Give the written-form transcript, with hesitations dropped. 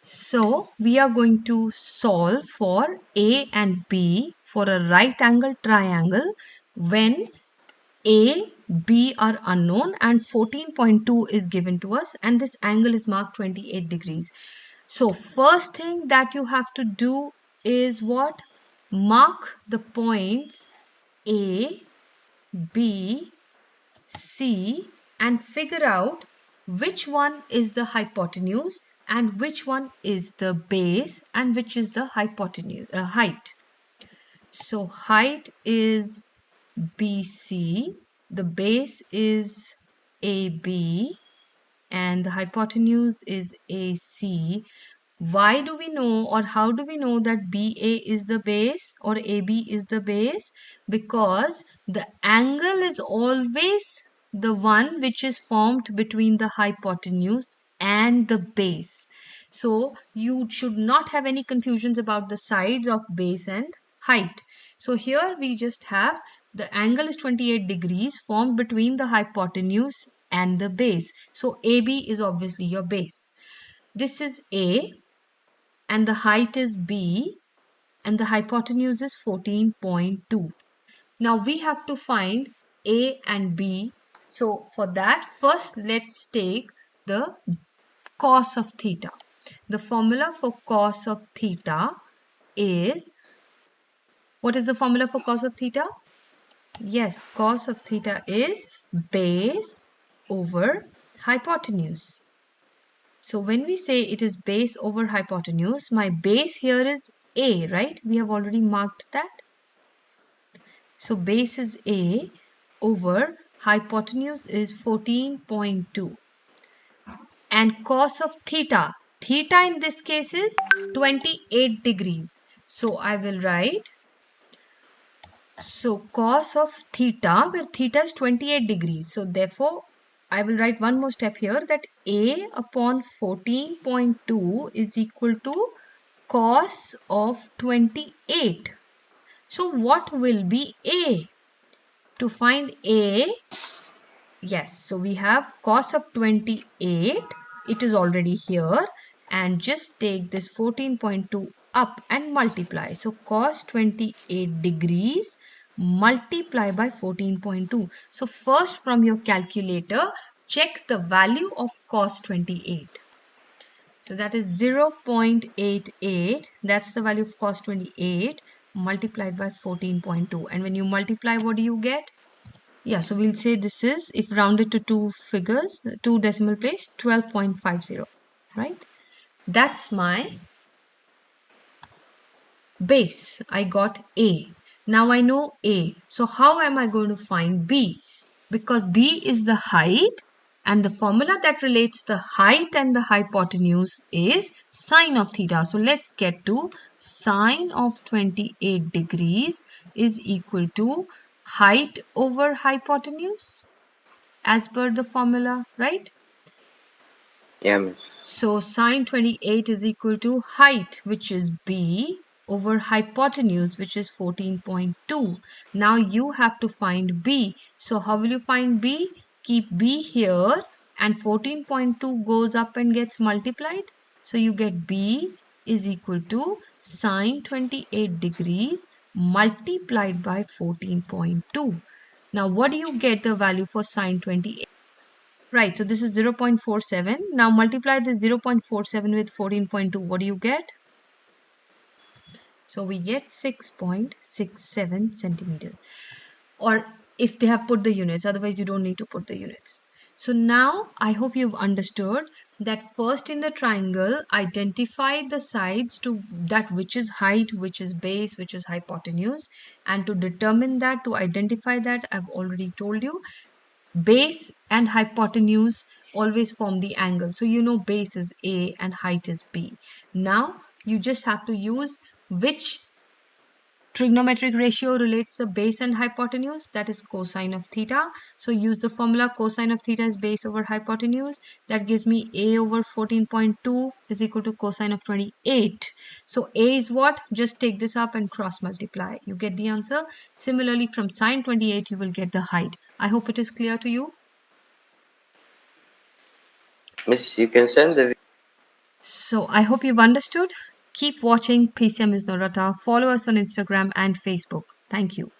So we are going to solve for A and B for a right angle triangle when A, B are unknown and 14.2 is given to us and this angle is marked 28 degrees. So first thing that you have to do is what? Mark the points A, B, C and figure out which one is the hypotenuse and which one is the base and which is the hypotenuse height. So height is BC, the base is AB and the hypotenuse is AC. Why do we know or how do we know that BA is the base or AB is the base? Because the angle is always the one which is formed between the hypotenuse and the base. So you should not have any confusions about the sides of base and height. So here we just have the angle is 28 degrees formed between the hypotenuse and the base. So AB is obviously your base. This is A and the height is B and the hypotenuse is 14.2. Now we have to find A and B. So for that, first let's take the cos of theta. The formula for cos of theta is, what is the formula for cos of theta? Yes, cos of theta is base over hypotenuse. So when we say it is base over hypotenuse, my base here is A, right? We have already marked that. So base is A over hypotenuse is 14.2. And cos of theta, theta in this case is 28 degrees. So I will write, so cos of theta, where theta is 28 degrees. So therefore, I will write one more step here, that A upon 14.2 is equal to cos of 28. So what will be A? To find A, yes, so we have cos of 28. It is already here. And just take this 14.2 up and multiply. So cos 28 degrees multiply by 14.2. So first from your calculator, check the value of cos 28. So that is 0.88. That's the value of cos 28 multiplied by 14.2. And when you multiply, what do you get? Yeah, so we'll say this is, if rounded to two figures, two decimal place, 12.50, right? That's my base. I got A. Now I know A. So how am I going to find B? Because B is the height and the formula that relates the height and the hypotenuse is sine of theta. So let's get to sine of 28 degrees is equal to height over hypotenuse as per the formula, right? Yeah, miss. So sine 28 is equal to height, which is B, over hypotenuse, which is 14.2. Now you have to find B. So how will you find B? Keep B here and 14.2 goes up and gets multiplied. So you get B is equal to sine 28 degrees multiplied by 14.2. Now what do you get the value for sine 28? Right, so this is 0.47. Now multiply this 0.47 with 14.2. What do you get? So we get 6.67 centimeters. Or if they have put the units, otherwise you don't need to put the units. So now I hope you've understood that first in the triangle, identify the sides to that which is height, which is base, which is hypotenuse. And to determine that, to identify that, I've already told you, base and hypotenuse always form the angle. So you know base is A and height is B. Now you just have to use which trigonometric ratio relates the base and hypotenuse, that is cosine of theta. So use the formula cosine of theta is base over hypotenuse. That gives me A over 14.2 is equal to cosine of 28. So A is what? Just take this up and cross multiply. You get the answer. Similarly, from sine 28, you will get the height. I hope it is clear to you. Miss, you can send the So I hope you've understood. Keep watching PCM is Norata. Follow us on Instagram and Facebook. Thank you.